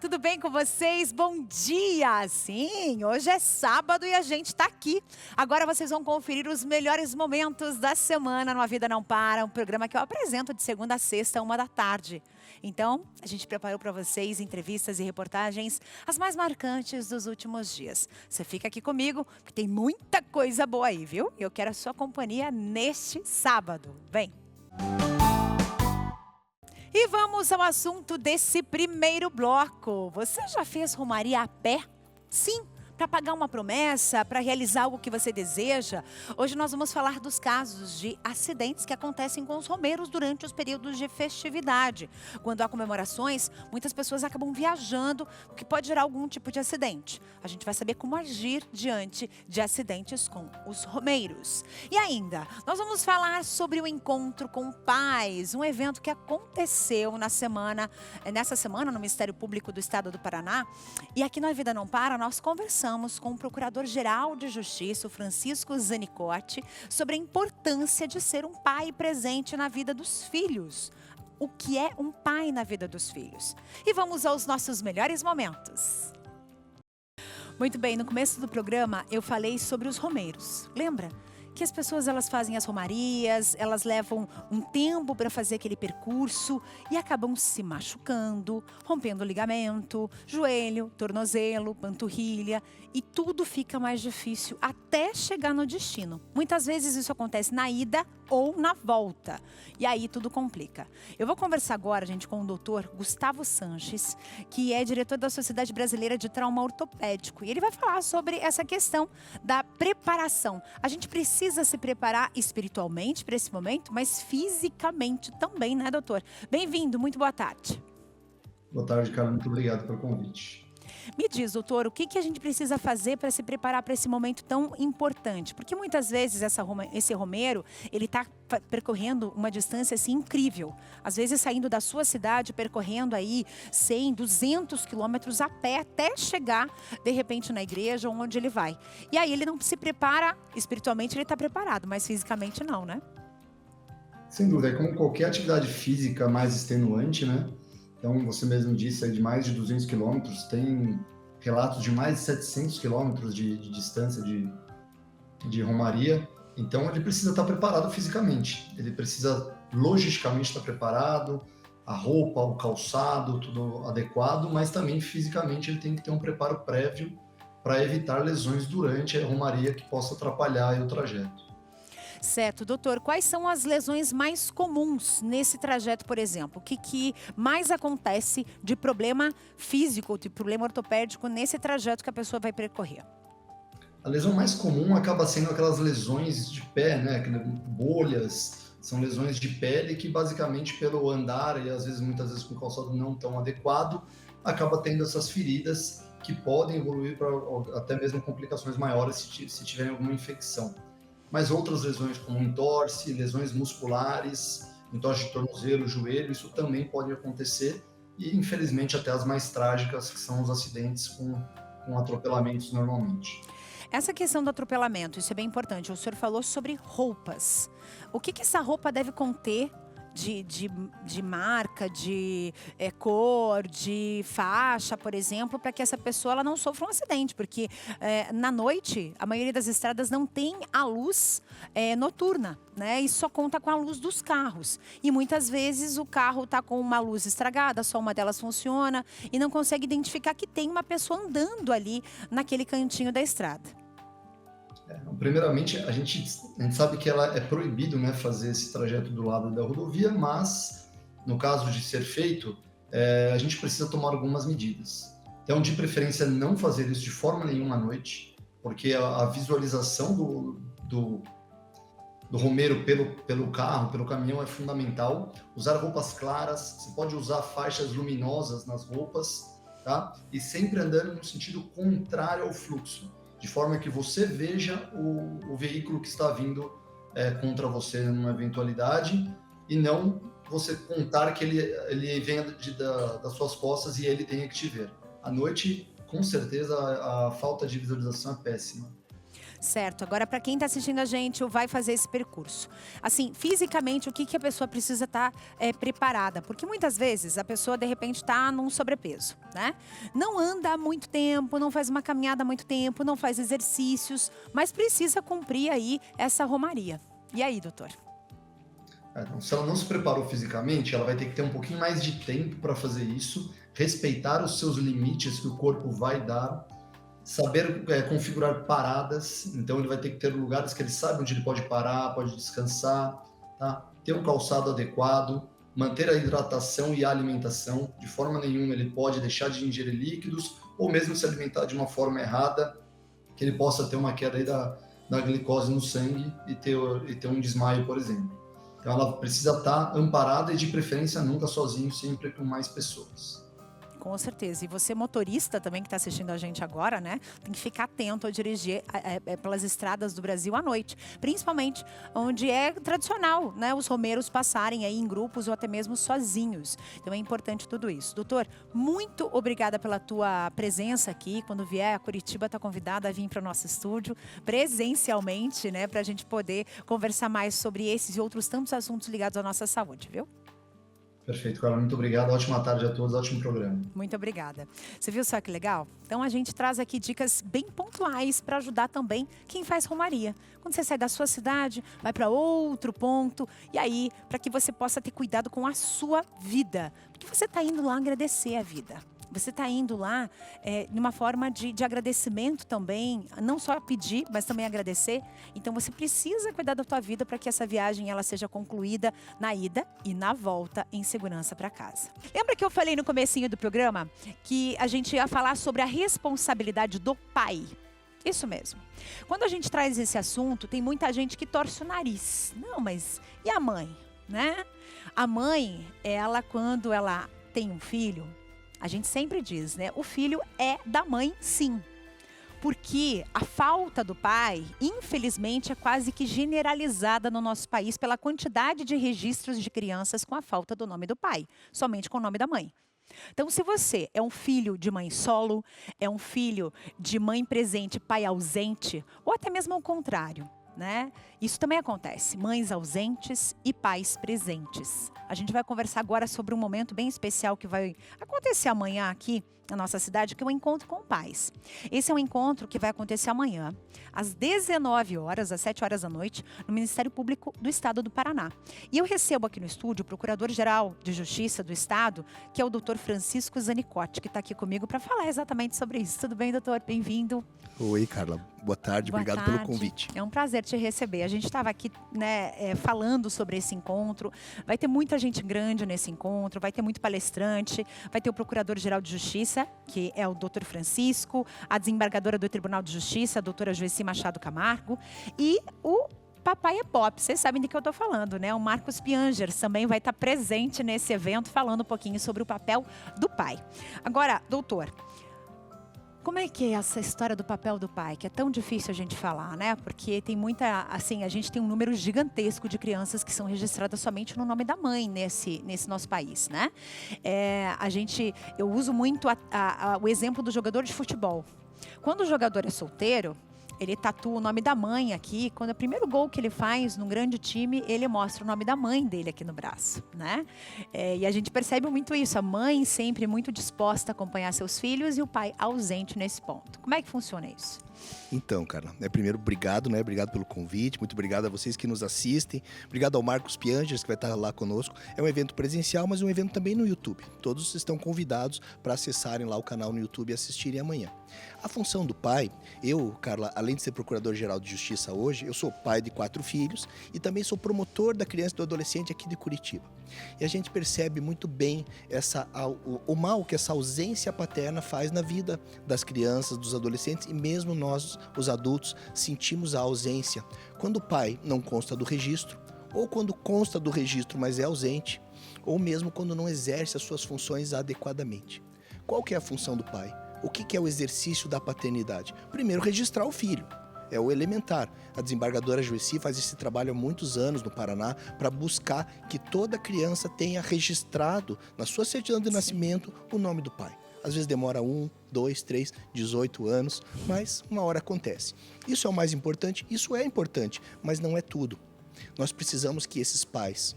tudo bem com vocês? Bom dia! Sim, hoje é sábado e a gente tá aqui. Agora vocês vão conferir os melhores momentos da semana no A Vida Não Para, um programa que eu apresento de segunda a sexta, 1 da tarde. Então, a gente preparou para vocês entrevistas e reportagens, as mais marcantes dos últimos dias. Você fica aqui comigo, que tem muita coisa boa aí, viu? Eu quero a sua companhia neste sábado. Vem! E vamos ao assunto desse primeiro bloco. Você já fez romaria a pé? Sim, para pagar uma promessa, para realizar algo que você deseja. Hoje nós vamos falar dos casos de acidentes que acontecem com os romeiros durante os períodos de festividade. Quando há comemorações, muitas pessoas acabam viajando, o que pode gerar algum tipo de acidente. A gente vai saber como agir diante de acidentes com os romeiros. E ainda, nós vamos falar sobre o encontro com pais, um evento que aconteceu nessa semana no Ministério Público do Estado do Paraná. E aqui no A Vida Não Para, nós conversamos com o Procurador-Geral de Justiça, o Francisco Zanicotti, sobre a importância de ser um pai presente na vida dos filhos. O que é um pai na vida dos filhos? E vamos aos nossos melhores momentos. Muito bem, no começo do programa eu falei sobre os romeiros. Lembra? Que as pessoas elas fazem as romarias, elas levam um tempo para fazer aquele percurso e acabam se machucando, rompendo o ligamento, joelho, tornozelo, panturrilha e tudo fica mais difícil até chegar no destino. Muitas vezes isso acontece na ida ou na volta e aí tudo complica. Eu vou conversar agora, gente, com o doutor Gustavo Sanches, que é diretor da Sociedade Brasileira de Trauma Ortopédico e ele vai falar sobre essa questão da preparação. A gente precisa se preparar espiritualmente para esse momento, mas fisicamente também, né, doutor? Bem-vindo, muito boa tarde. Boa tarde, Carla. Muito obrigado pelo convite. Me diz, doutor, o que a gente precisa fazer para se preparar para esse momento tão importante? Porque muitas vezes esse romeiro, ele está percorrendo uma distância assim incrível. Às vezes saindo da sua cidade, percorrendo aí 100, 200 quilômetros a pé até chegar, de repente, na igreja ou onde ele vai. E aí ele não se prepara, espiritualmente ele está preparado, mas fisicamente não, né? Sem dúvida, é como qualquer atividade física mais extenuante, né? Então, você mesmo disse aí de mais de 200 quilômetros, tem relatos de mais de 700 quilômetros de distância de romaria. Então, ele precisa estar preparado fisicamente, ele precisa logisticamente estar preparado, a roupa, o calçado, tudo adequado, mas também fisicamente ele tem que ter um preparo prévio para evitar lesões durante a romaria que possa atrapalhar aí o trajeto. Certo, doutor, quais são as lesões mais comuns nesse trajeto, por exemplo? O que mais acontece de problema físico, de problema ortopédico nesse trajeto que a pessoa vai percorrer? A lesão mais comum acaba sendo aquelas lesões de pé, né? Bolhas, são lesões de pele que basicamente pelo andar e às vezes muitas vezes com o calçado não tão adequado, acaba tendo essas feridas que podem evoluir para até mesmo complicações maiores se tiverem alguma infecção. Mas outras lesões como entorse, lesões musculares, entorse de tornozelo, joelho, isso também pode acontecer e infelizmente até as mais trágicas, que são os acidentes com atropelamentos normalmente. Essa questão do atropelamento, isso é bem importante. O senhor falou sobre roupas. O que essa roupa deve conter de marca, de cor, de faixa, por exemplo, para que essa pessoa ela não sofra um acidente? Porque na noite, a maioria das estradas não tem a luz noturna, né? E só conta com a luz dos carros. E muitas vezes o carro está com uma luz estragada, só uma delas funciona e não consegue identificar que tem uma pessoa andando ali naquele cantinho da estrada. Primeiramente, a gente sabe que ela é proibido, né, fazer esse trajeto do lado da rodovia, mas no caso de ser feito, a gente precisa tomar algumas medidas. Então, de preferência, não fazer isso de forma nenhuma à noite, porque a visualização do romeiro pelo carro, pelo caminhão é fundamental. Usar roupas claras, você pode usar faixas luminosas nas roupas, tá? E sempre andando no sentido contrário ao fluxo, de forma que você veja o veículo que está vindo contra você numa eventualidade e não você contar que ele venha das suas costas e ele tenha que te ver. À noite, com certeza, a falta de visualização é péssima. Certo. Agora, para quem está assistindo a gente ou vai fazer esse percurso, assim, fisicamente, o que a pessoa precisa estar preparada? Porque muitas vezes a pessoa, de repente, está num sobrepeso, né? Não anda há muito tempo, não faz uma caminhada há muito tempo, não faz exercícios, mas precisa cumprir aí essa romaria. E aí, doutor? Então, se ela não se preparou fisicamente, ela vai ter que ter um pouquinho mais de tempo para fazer isso, respeitar os seus limites que o corpo vai dar, saber configurar paradas. Então, ele vai ter que ter lugares que ele sabe onde ele pode parar, pode descansar, tá? Ter um calçado adequado, manter a hidratação e a alimentação. De forma nenhuma ele pode deixar de ingerir líquidos ou mesmo se alimentar de uma forma errada, que ele possa ter uma queda aí da glicose no sangue e ter um desmaio, por exemplo. Então ela precisa estar amparada e de preferência nunca sozinho, sempre com mais pessoas. Com certeza. E você, motorista também que está assistindo a gente agora, né? Tem que ficar atento ao dirigir pelas estradas do Brasil à noite. Principalmente onde é tradicional, né? Os romeiros passarem aí em grupos ou até mesmo sozinhos. Então é importante tudo isso. Doutor, muito obrigada pela tua presença aqui. Quando vier a Curitiba, está convidada a vir para o nosso estúdio presencialmente, né? Para a gente poder conversar mais sobre esses e outros tantos assuntos ligados à nossa saúde, viu? Perfeito, Carla. Muito obrigado. Ótima tarde a todos. Ótimo programa. Muito obrigada. Você viu só que legal? Então a gente traz aqui dicas bem pontuais para ajudar também quem faz romaria. Quando você sai da sua cidade, vai para outro ponto. E aí, para que você possa ter cuidado com a sua vida. Porque você está indo lá agradecer a vida. Você está indo lá numa forma de agradecimento também, não só pedir, mas também agradecer. Então você precisa cuidar da tua vida para que essa viagem ela seja concluída na ida e na volta em segurança para casa. Lembra que eu falei no comecinho do programa que a gente ia falar sobre a responsabilidade do pai? Isso mesmo. Quando a gente traz esse assunto, tem muita gente que torce o nariz. Não, mas e a mãe, né? A mãe, ela quando ela tem um filho, a gente sempre diz, né? O filho é da mãe, sim. Porque a falta do pai, infelizmente, é quase que generalizada no nosso país pela quantidade de registros de crianças com a falta do nome do pai, somente com o nome da mãe. Então, se você é um filho de mãe solo, é um filho de mãe presente, pai ausente, ou até mesmo ao contrário, né? Isso também acontece, mães ausentes e pais presentes. A gente vai conversar agora sobre um momento bem especial que vai acontecer amanhã aqui na nossa cidade, que é o Encontro com Pais. Esse é um encontro que vai acontecer amanhã, às 19 horas, às 7 horas da noite, no Ministério Público do Estado do Paraná. E eu recebo aqui no estúdio o Procurador-Geral de Justiça do Estado, que é o Dr. Francisco Zanicotti, que está aqui comigo para falar exatamente sobre isso. Tudo bem, doutor? Bem-vindo. Oi, Carla. Boa tarde, obrigado pelo convite. É um prazer te receber. A gente estava aqui, né, falando sobre esse encontro. Vai ter muita gente grande nesse encontro, vai ter muito palestrante, vai ter o Procurador-Geral de Justiça, que é o Dr. Francisco, a desembargadora do Tribunal de Justiça, a doutora Joeci Machado Camargo, e o Papai é Pop, vocês sabem do que eu estou falando, né? O Marcos Piangers também vai estar presente nesse evento, falando um pouquinho sobre o papel do pai. Agora, doutor, como é que é essa história do papel do pai? Que é tão difícil a gente falar, né? Porque tem muita, assim, a gente tem um número gigantesco de crianças que são registradas somente no nome da mãe nesse nosso país, né? Eu uso muito o exemplo do jogador de futebol. Quando o jogador é solteiro, ele tatua o nome da mãe aqui. Quando é o primeiro gol que ele faz num grande time, ele mostra o nome da mãe dele aqui no braço, né? E a gente percebe muito isso. A mãe sempre muito disposta a acompanhar seus filhos e o pai ausente nesse ponto. Como é que funciona isso? Então, Carla, primeiro, obrigado, né? Obrigado pelo convite, muito obrigado a vocês que nos assistem, obrigado ao Marcos Piangers, que vai estar lá conosco. É um evento presencial, mas um evento também no YouTube. Todos estão convidados para acessarem lá o canal no YouTube e assistirem amanhã. A função do pai, eu, Carla, além de ser Procurador-Geral de Justiça hoje, eu sou pai de 4 filhos e também sou promotor da criança e do adolescente aqui de Curitiba. E a gente percebe muito bem o mal que essa ausência paterna faz na vida das crianças, dos adolescentes e mesmo nós, os adultos, sentimos a ausência quando o pai não consta do registro, ou quando consta do registro, mas é ausente, ou mesmo quando não exerce as suas funções adequadamente. Qual que é a função do pai? O que é o exercício da paternidade? Primeiro, registrar o filho. É o elementar. A desembargadora Joeci faz esse trabalho há muitos anos no Paraná para buscar que toda criança tenha registrado na sua certidão de nascimento o nome do pai. Às vezes demora 1, 2, 3, 18 anos, mas uma hora acontece. Isso é o mais importante? Isso é importante, mas não é tudo. Nós precisamos que esses pais,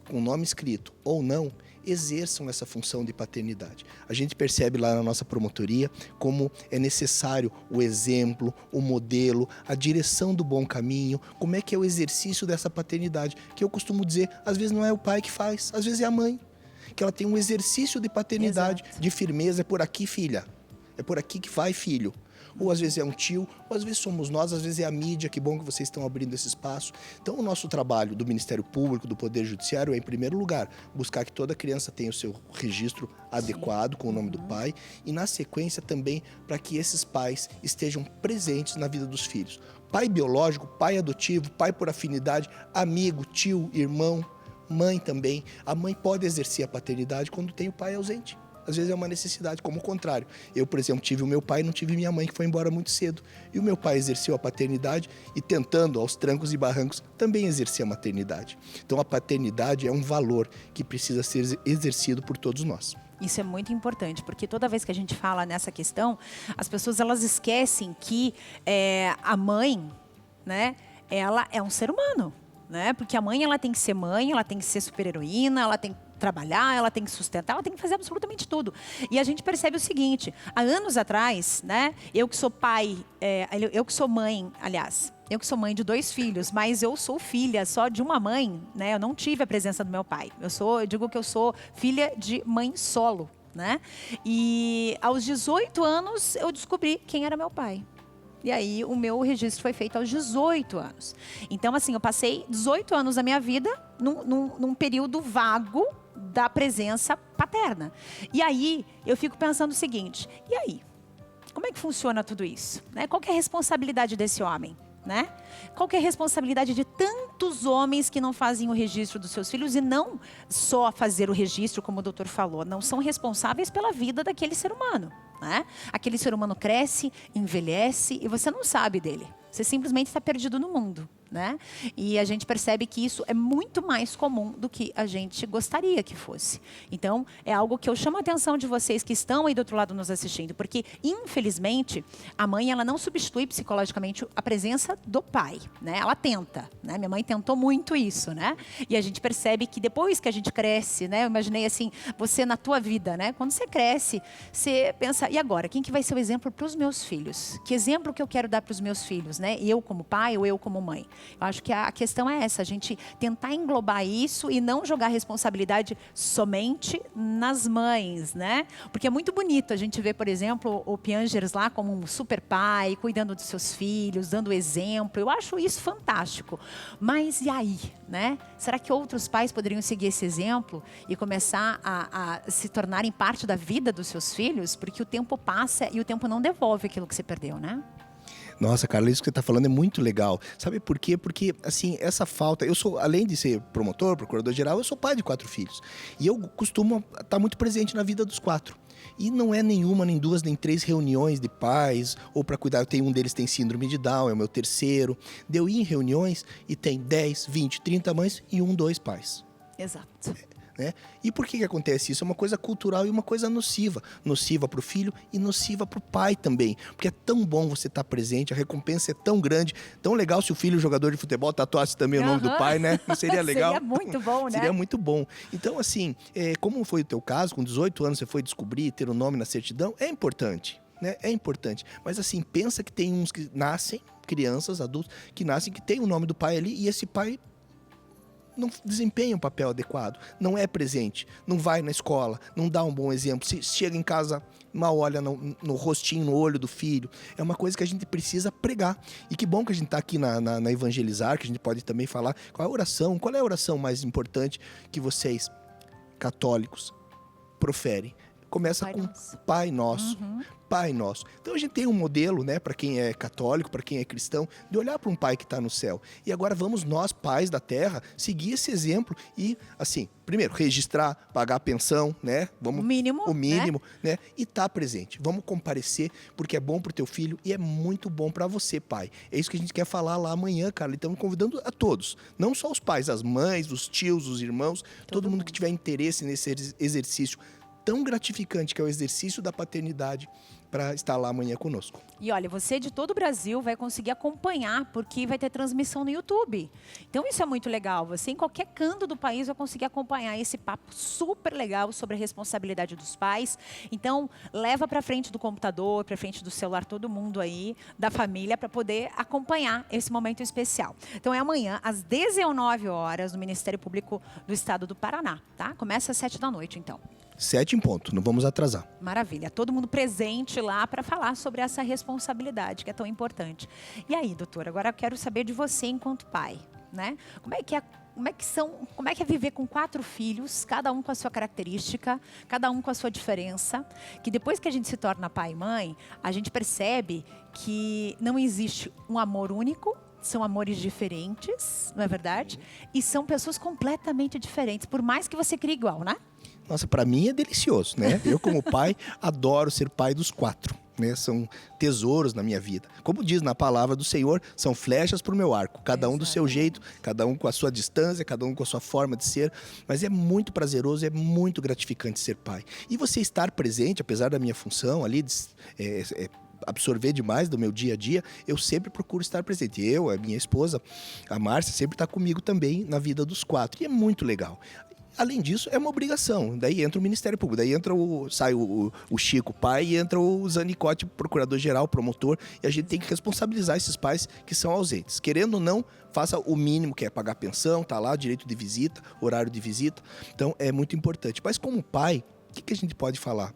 com nome escrito ou não, exerçam essa função de paternidade. A gente percebe lá na nossa promotoria como é necessário o exemplo, o modelo, a direção do bom caminho, como é que é o exercício dessa paternidade, que eu costumo dizer, às vezes não é o pai que faz, às vezes é a mãe, que ela tem um exercício de paternidade, Exato. de firmeza, é por aqui, filha, é por aqui que vai, filho. Ou às vezes é um tio, ou às vezes somos nós, às vezes é a mídia, que bom que vocês estão abrindo esse espaço. Então o nosso trabalho do Ministério Público, do Poder Judiciário é, em primeiro lugar, buscar que toda criança tenha o seu registro adequado com o nome do pai e, na sequência, também para que esses pais estejam presentes na vida dos filhos. Pai biológico, pai adotivo, pai por afinidade, amigo, tio, irmão, mãe também. A mãe pode exercer a paternidade quando tem o pai ausente. Às vezes é uma necessidade, como o contrário. Eu, por exemplo, tive o meu pai e não tive minha mãe, que foi embora muito cedo. E o meu pai exerceu a paternidade e, tentando aos trancos e barrancos, também exercia a maternidade. Então a paternidade é um valor que precisa ser exercido por todos nós. Isso é muito importante, porque toda vez que a gente fala nessa questão, as pessoas elas esquecem que a mãe, né, ela é um ser humano, né? Porque a mãe ela tem que ser mãe, ela tem que ser super-heroína, ela tem que trabalhar, ela tem que sustentar, ela tem que fazer absolutamente tudo. E a gente percebe o seguinte, há anos atrás, né, eu que sou mãe de 2 filhos, mas eu sou filha só de uma mãe, né, eu não tive a presença do meu pai. Eu digo que eu sou filha de mãe solo, né? E aos 18 anos eu descobri quem era meu pai. E aí o meu registro foi feito aos 18 anos. Então, assim, eu passei 18 anos da minha vida num período vago da presença paterna. E aí eu fico pensando o seguinte, e aí? Como é que funciona tudo isso? Né? Qual que é a responsabilidade desse homem? Né? Qual que é a responsabilidade de tantos homens que não fazem o registro dos seus filhos e não só fazer o registro, como o doutor falou, não são responsáveis pela vida daquele ser humano, né? Aquele ser humano cresce, envelhece e você não sabe dele. Você simplesmente está perdido no mundo, né? E a gente percebe que isso é muito mais comum do que a gente gostaria que fosse. Então, é algo que eu chamo a atenção de vocês que estão aí do outro lado nos assistindo, porque, infelizmente, a mãe ela não substitui psicologicamente a presença do pai, né? Ela tenta, né? Minha mãe tentou muito isso, né? E a gente percebe que depois que a gente cresce, né? Eu imaginei assim, você na tua vida, né? Quando você cresce, você pensa, e agora? Quem que vai ser o exemplo para os meus filhos? Que exemplo que eu quero dar para os meus filhos, né? Eu como pai ou eu como mãe? Eu acho que a questão é essa, a gente tentar englobar isso e não jogar a responsabilidade somente nas mães, né? Porque é muito bonito a gente ver, por exemplo, o Piangers lá como um super pai, cuidando dos seus filhos, dando exemplo. Eu acho isso fantástico. Mas e aí, né? Será que outros pais poderiam seguir esse exemplo e começar a se tornarem parte da vida dos seus filhos? Porque o tempo passa e o tempo não devolve aquilo que você perdeu, né? Nossa, Carla, isso que você está falando é muito legal. Sabe por quê? Porque, assim, essa falta... Eu sou, além de ser promotor, procurador-geral, eu sou pai de 4 filhos. E eu costumo estar muito presente na vida dos 4. E não é nenhuma, nem 2, nem 3 reuniões de pais, ou para cuidar. Um deles tem síndrome de Down, é o meu terceiro. De eu ir em reuniões e tem 10, 20, 30 mães e 1, 2 pais. Exato. Né? E por que acontece isso? É uma coisa cultural e uma coisa nociva. Nociva para o filho e nociva para o pai também. Porque é tão bom você estar presente, a recompensa é tão grande, tão legal se o filho, jogador de futebol, tatuasse também o nome do pai, né? Não seria legal? Seria muito bom, né? Seria muito bom. Então, assim, como foi o teu caso, com 18 anos você foi descobrir, ter o nome na certidão, é importante. Né? É importante. Mas assim, pensa que tem uns que nascem, crianças, adultos, que nascem, que tem o nome do pai ali e esse pai não desempenha um papel adequado, não é presente, não vai na escola, não dá um bom exemplo. Se chega em casa, mal olha no rostinho, no olho do filho. É uma coisa que a gente precisa pregar. E que bom que a gente está aqui na Evangelizar, que a gente pode também falar qual é a oração mais importante que vocês, católicos, proferem. Começa com Pai Nosso. Pai Nosso. Então a gente tem um modelo, né, para quem é católico, para quem é cristão, de olhar para um pai que está no céu. E agora vamos nós, pais da terra, seguir esse exemplo e, assim, primeiro, registrar, pagar a pensão, né? Vamos, o mínimo, né? E estar presente. Vamos comparecer, porque é bom para o teu filho e é muito bom para você, pai. É isso que a gente quer falar lá amanhã, Carla. Então, convidando a todos, não só os pais, as mães, os tios, os irmãos, todo mundo que tiver interesse nesse exercício tão gratificante que é o exercício da paternidade para estar lá amanhã conosco. E olha, você de todo o Brasil vai conseguir acompanhar, porque vai ter transmissão no YouTube. Então isso é muito legal. Você em qualquer canto do país vai conseguir acompanhar esse papo super legal sobre a responsabilidade dos pais. Então leva para frente do computador, para frente do celular, todo mundo aí da família, para poder acompanhar esse momento especial. Então é amanhã às 19 horas no Ministério Público do Estado do Paraná, tá? Começa às 7 da noite, então. 7 em ponto, não vamos atrasar. Maravilha, todo mundo presente lá para falar sobre essa responsabilidade que é tão importante. E aí, doutora, agora eu quero saber de você enquanto pai, né? Como é que é viver com 4 filhos, cada um com a sua característica, cada um com a sua diferença, que depois que a gente se torna pai e mãe, a gente percebe que não existe um amor único, são amores diferentes, não é verdade? E são pessoas completamente diferentes, por mais que você crie igual, né? Nossa, para mim é delicioso, né? Eu como pai adoro ser pai dos 4, né? São tesouros na minha vida. Como diz na palavra do Senhor, são flechas para o meu arco. Cada um do seu jeito, cada um com a sua distância, cada um com a sua forma de ser. Mas é muito prazeroso, é muito gratificante ser pai. E você estar presente, apesar da minha função ali, absorver demais do meu dia a dia, eu sempre procuro estar presente. Eu, a minha esposa, a Márcia, sempre está comigo também na vida dos 4. E é muito legal. Além disso, é uma obrigação. Daí entra o Ministério Público, daí sai o Chico, pai, e entra o Zanicotti, procurador-geral, promotor, e a gente tem que responsabilizar esses pais que são ausentes. Querendo ou não, faça o mínimo, que é pagar pensão, tá lá, direito de visita, horário de visita. Então, é muito importante. Mas como pai, o que a gente pode falar?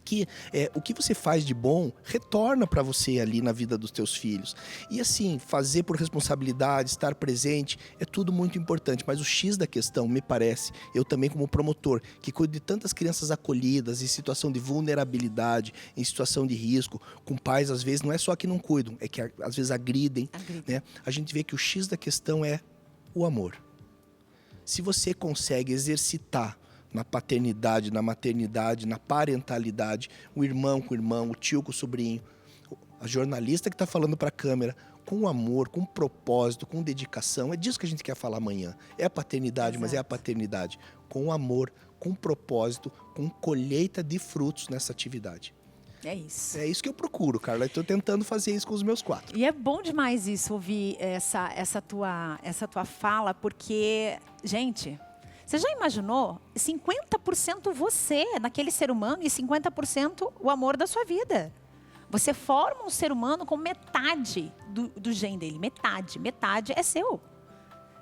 Que o que você faz de bom retorna para você ali na vida dos teus filhos. E assim, fazer por responsabilidade, estar presente, é tudo muito importante. Mas o X da questão, me parece, eu também como promotor, que cuido de tantas crianças acolhidas, em situação de vulnerabilidade, em situação de risco, com pais, às vezes, não é só que não cuidam, é que às vezes agridem. Né? A gente vê que o X da questão é o amor. Se você consegue exercitar na paternidade, na maternidade, na parentalidade, o irmão com o irmão, o tio com o sobrinho, a jornalista que está falando para a câmera, com amor, com propósito, com dedicação. É disso que a gente quer falar amanhã. É a paternidade, Exato. Mas é a paternidade com amor, com propósito, com colheita de frutos nessa atividade. É isso. É isso que eu procuro, Carla. Estou tentando fazer isso com os meus 4. E é bom demais isso, ouvir essa tua fala, porque, gente... Você já imaginou 50% você naquele ser humano e 50% o amor da sua vida? Você forma um ser humano com metade do gene dele. Metade é seu.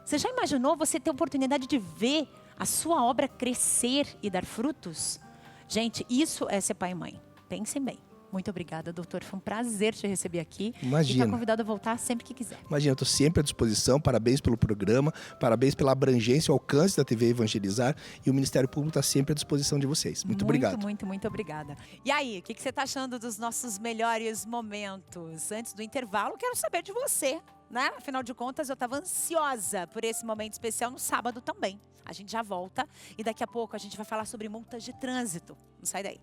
Você já imaginou você ter a oportunidade de ver a sua obra crescer e dar frutos? Gente, isso é ser pai e mãe. Pensem bem. Muito obrigada, doutor. Foi um prazer te receber aqui. Imagina. E está convidado a voltar sempre que quiser. Imagina, eu estou sempre à disposição. Parabéns pelo programa, parabéns pela abrangência e alcance da TV Evangelizar. E o Ministério Público está sempre à disposição de vocês. Muito obrigado. Muito obrigada. E aí, o que você está achando dos nossos melhores momentos? Antes do intervalo, quero saber de você, né? Afinal de contas, eu estava ansiosa por esse momento especial no sábado também. A gente já volta e daqui a pouco a gente vai falar sobre multas de trânsito. Não sai daí.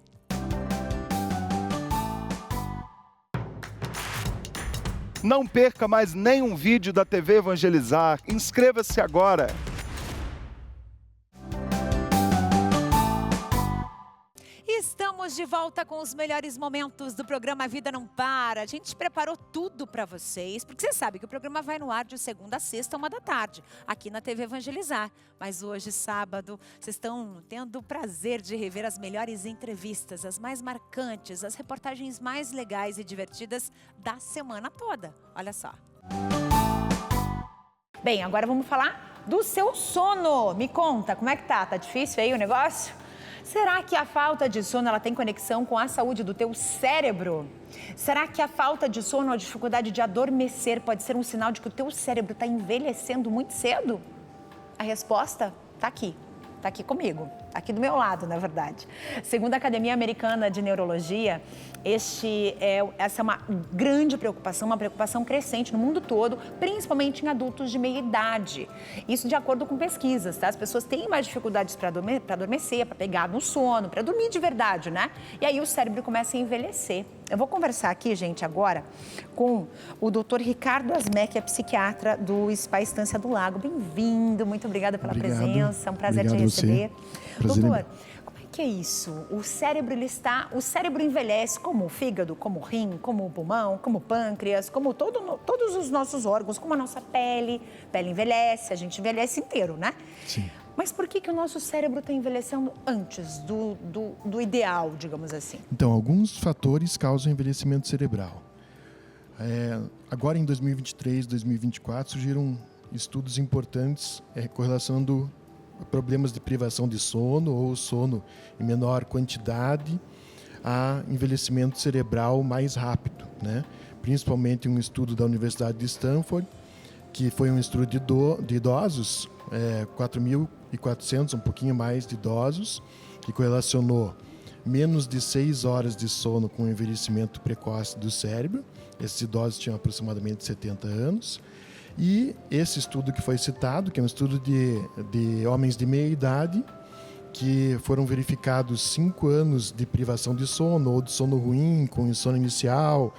Não perca mais nenhum vídeo da TV Evangelizar. Inscreva-se agora. Estamos de volta com os melhores momentos do programa Vida Não Para. A gente preparou tudo para vocês, porque você sabe que o programa vai no ar de segunda a sexta, 13h, aqui na TV Evangelizar. Mas hoje, sábado, vocês estão tendo o prazer de rever as melhores entrevistas, as mais marcantes, as reportagens mais legais e divertidas da semana toda. Olha só. Bem, agora vamos falar do seu sono. Me conta, como é que tá? Tá difícil aí o negócio? Será que a falta de sono ela tem conexão com a saúde do teu cérebro? Será que a falta de sono ou a dificuldade de adormecer pode ser um sinal de que o teu cérebro está envelhecendo muito cedo? A resposta está aqui comigo, aqui do meu lado, na verdade. Segundo a Academia Americana de Neurologia, essa é uma grande preocupação, uma preocupação crescente no mundo todo, principalmente em adultos de meia idade. Isso de acordo com pesquisas, tá? As pessoas têm mais dificuldades para adormecer, para pegar no sono, para dormir de verdade, né? E aí o cérebro começa a envelhecer. Eu vou conversar aqui, gente, agora com o Dr. Ricardo Asmé, que é psiquiatra do Spa Estância do Lago. Bem-vindo, muito obrigada pela presença, é um prazer te receber. Doutor, como é que é isso? O cérebro envelhece como o fígado, como o rim, como o pulmão, como o pâncreas, como todos os nossos órgãos, como a nossa pele. A pele envelhece, a gente envelhece inteiro, né? Sim. Mas por que o nosso cérebro está envelhecendo antes do ideal, digamos assim? Então, alguns fatores causam envelhecimento cerebral. Agora, em 2023, 2024, surgiram estudos importantes correlacionando problemas de privação de sono ou sono em menor quantidade a envelhecimento cerebral mais rápido, né? Principalmente um estudo da Universidade de Stanford, que foi um estudo de idosos, 4.400, um pouquinho mais de idosos, que correlacionou menos de 6 horas de sono com o envelhecimento precoce do cérebro. Esses idosos tinham aproximadamente 70 anos. E esse estudo que foi citado, que é um estudo de homens de meia idade, que foram verificados 5 anos de privação de sono, ou de sono ruim, com insônia inicial,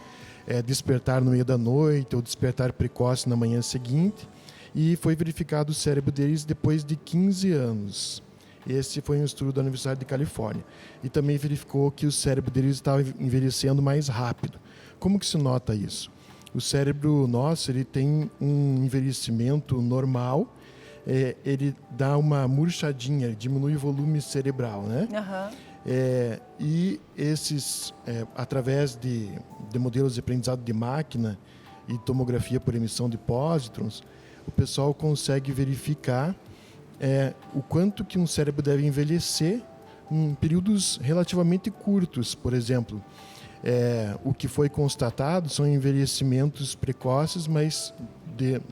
despertar no meio da noite, ou despertar precoce na manhã seguinte, e foi verificado o cérebro deles depois de 15 anos. Esse foi um estudo da Universidade de Califórnia. E também verificou que o cérebro deles estava envelhecendo mais rápido. Como que se nota isso? O cérebro nosso, ele tem um envelhecimento normal, ele dá uma murchadinha, diminui o volume cerebral, né? E esses, através de modelos de aprendizado de máquina e tomografia por emissão de pósitrons, o pessoal consegue verificar o quanto que um cérebro deve envelhecer em períodos relativamente curtos. Por exemplo, o que foi constatado são envelhecimentos precoces, mas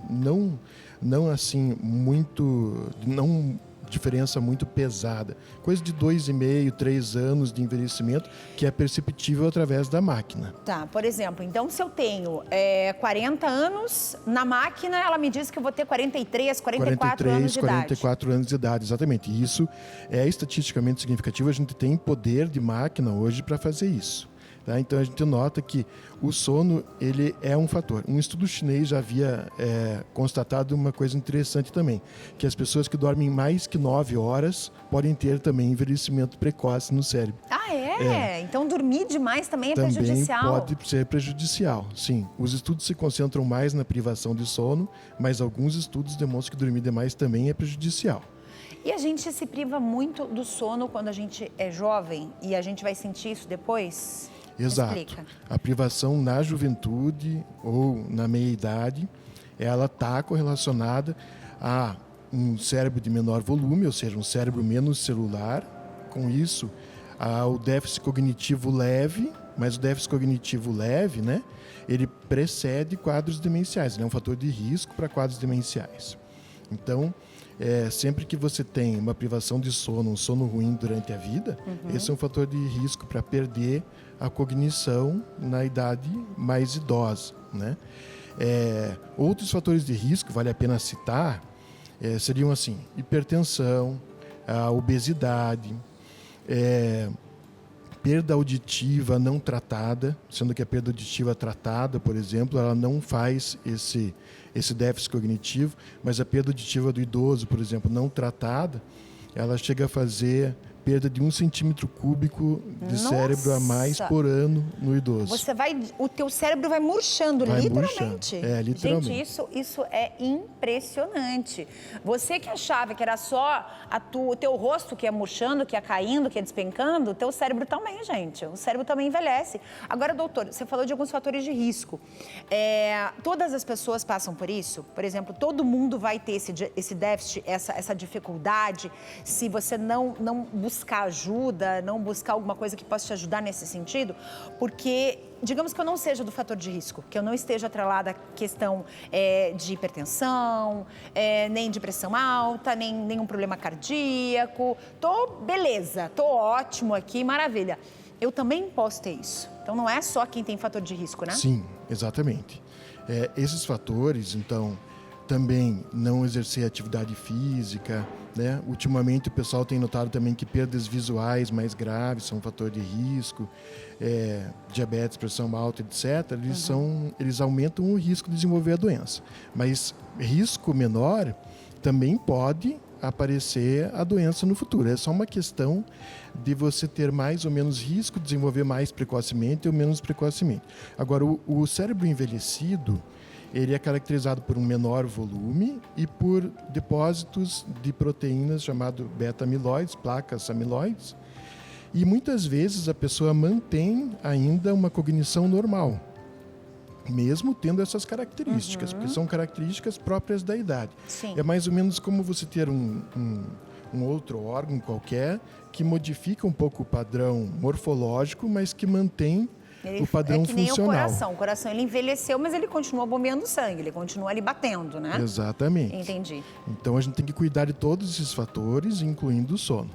não assim muito, não diferença muito pesada, coisa de 2,5, 3 anos de envelhecimento, que é perceptível através da máquina. Tá, por exemplo, então se eu tenho 40 anos, na máquina ela me diz que eu vou ter 43, 44 anos de idade. 44 anos de idade, exatamente. E isso é estatisticamente significativo, a gente tem poder de máquina hoje para fazer isso. Tá? Então a gente nota que o sono, ele é um fator. Um estudo chinês já havia constatado uma coisa interessante também, que as pessoas que dormem mais que 9 horas podem ter também envelhecimento precoce no cérebro. Ah, é? Então dormir demais também é também prejudicial? Pode ser prejudicial, sim. Os estudos se concentram mais na privação de sono, mas alguns estudos demonstram que dormir demais também é prejudicial. E a gente se priva muito do sono quando a gente é jovem e a gente vai sentir isso depois? Exato. Explica. A privação na juventude ou na meia-idade, ela está correlacionada a um cérebro de menor volume, ou seja, um cérebro menos celular. Com isso, ao déficit cognitivo leve, mas o déficit cognitivo leve, né, ele precede quadros demenciais, ele é um fator de risco para quadros demenciais. Então, sempre que você tem uma privação de sono, um sono ruim durante a vida, esse é um fator de risco para perder a cognição na idade mais idosa, né? Outros fatores de risco, vale a pena citar, seriam assim, hipertensão, a obesidade, perda auditiva não tratada, sendo que a perda auditiva tratada, por exemplo, ela não faz esse déficit cognitivo, mas a perda auditiva do idoso, por exemplo, não tratada, ela chega a fazer perda de 1 centímetro cúbico de cérebro a mais por ano no idoso. O teu cérebro vai murchando, literalmente. Literalmente. Gente, isso é impressionante. Você que achava que era só o teu rosto que ia murchando, que ia caindo, que ia despencando, o teu cérebro também, gente. O cérebro também envelhece. Agora, doutor, você falou de alguns fatores de risco. Todas as pessoas passam por isso? Por exemplo, todo mundo vai ter esse déficit, essa dificuldade, se você não buscar ajuda, não buscar alguma coisa que possa te ajudar nesse sentido, porque digamos que eu não seja do fator de risco, que eu não esteja atrelada à questão de hipertensão, nem de pressão alta, nem nenhum problema cardíaco, beleza, tô ótimo aqui, maravilha. Eu também posso ter isso. Então não é só quem tem fator de risco, né? Sim, exatamente. Esses fatores, então, também não exercer atividade física, né? Ultimamente o pessoal tem notado também que perdas visuais mais graves são um fator de risco, diabetes, pressão alta, etc. Eles aumentam o risco de desenvolver a doença. Mas risco menor também pode aparecer a doença no futuro. É só uma questão de você ter mais ou menos risco, desenvolver mais precocemente ou menos precocemente. Agora, o cérebro envelhecido, ele é caracterizado por um menor volume e por depósitos de proteínas chamado beta-amiloides, placas amiloides, e muitas vezes a pessoa mantém ainda uma cognição normal, mesmo tendo essas características, porque são características próprias da idade. Sim. É mais ou menos como você ter um outro órgão qualquer que modifica um pouco o padrão morfológico, mas que mantém o padrão é que nem funcional. o coração ele envelheceu, mas ele continua bombeando sangue, ele continua ali batendo, né? Exatamente. Entendi. Então a gente tem que cuidar de todos esses fatores, incluindo o sono.